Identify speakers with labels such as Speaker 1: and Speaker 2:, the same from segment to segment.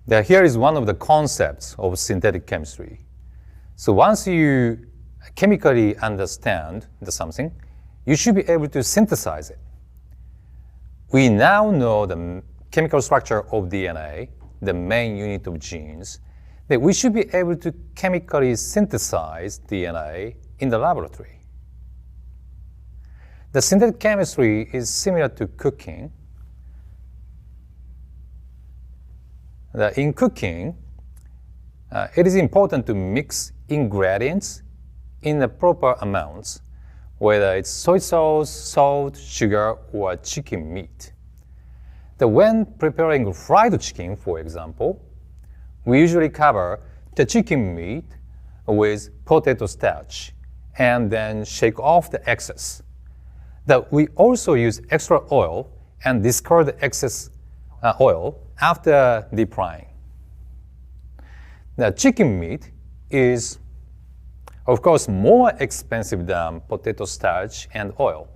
Speaker 1: Now, here is one of the concepts of synthetic chemistry. So once you chemically understand something, you should be able to synthesize it. We now know the chemical structure of DNA, the main unit of genes, that we should be able to chemically synthesize DNA in the laboratory. The synthetic chemistry is similar to cooking. In cooking, it is important to mix ingredients in the proper amounts, whether it's soy sauce, salt, sugar, or chicken meat. When preparing fried chicken, for example, we usually cover the chicken meat with potato starch and then shake off the excess. We also use extra oil and discard the excess oil after deep frying. Now, chicken meat is, of course, more expensive than potato starch and oil.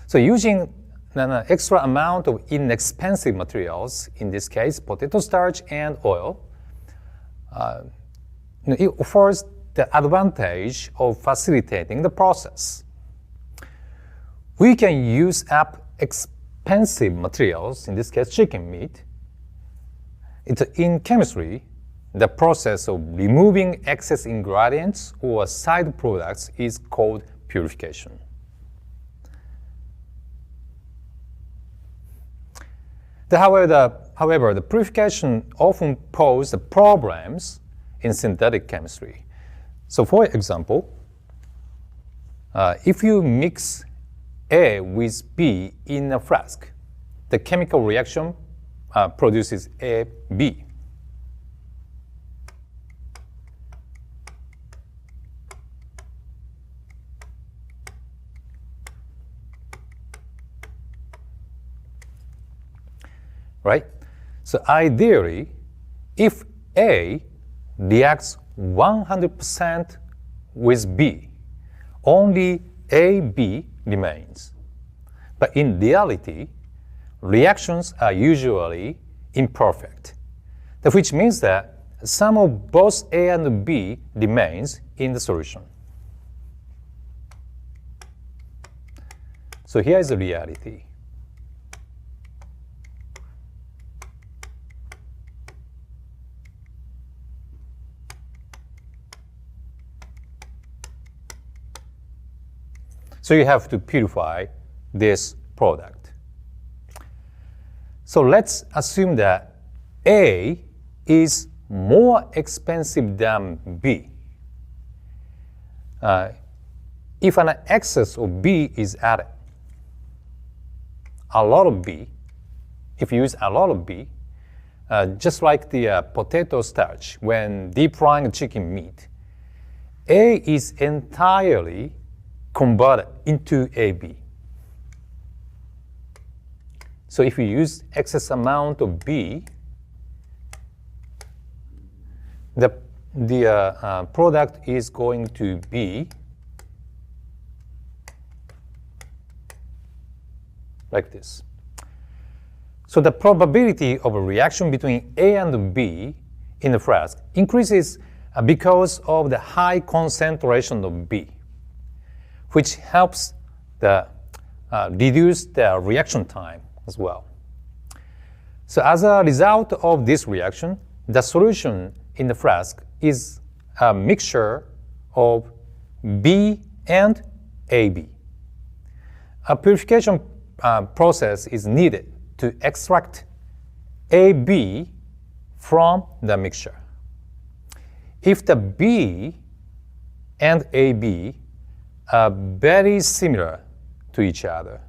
Speaker 1: So using an extra amount of inexpensive materials, in this case, potato starch and oil, it offers the advantage of facilitating the process. We can use up expensive materials, in this case, chicken meat. In chemistry, the process of removing excess ingredients or side products is called purification. However, the purification often poses problems in synthetic chemistry. So for example, if you mix A with B in a flask, the chemical reaction produces AB. Right? So ideally, if A reacts 100% with B, only AB remains. But in reality, reactions are usually imperfect, which means that some of both A and B remains in the solution. So here is the reality. So you have to purify this product. So let's assume that A is more expensive than B. If an excess of B is added, a lot of B, if you use a lot of B, just like the potato starch when deep frying chicken meat, A is entirely converted into AB. So if you use excess amount of B, the product is going to be like this. So the probability of a reaction between A and B in the flask increases because of the high concentration of B, which helps reduce the reaction time as well. So as a result of this reaction, the solution in the flask is a mixture of B and AB. A purification process is needed to extract AB from the mixture. If the B and AB are very similar to each other,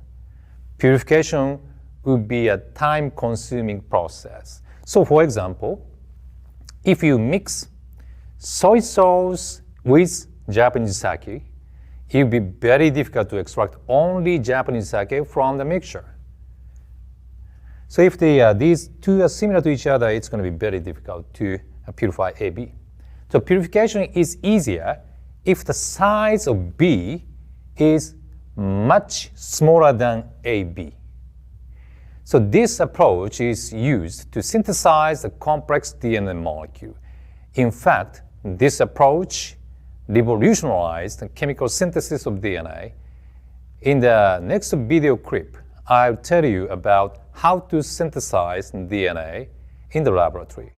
Speaker 1: purification would be a time-consuming process. So for example, if you mix soy sauce with Japanese sake, it would be very difficult to extract only Japanese sake from the mixture. So if these two are similar to each other, it's going to be very difficult to purify AB. So purification is easier if the size of B is much smaller than AB. So this approach is used to synthesize a complex DNA molecule. In fact, this approach revolutionized the chemical synthesis of DNA. In the next video clip, I'll tell you about how to synthesize DNA in the laboratory.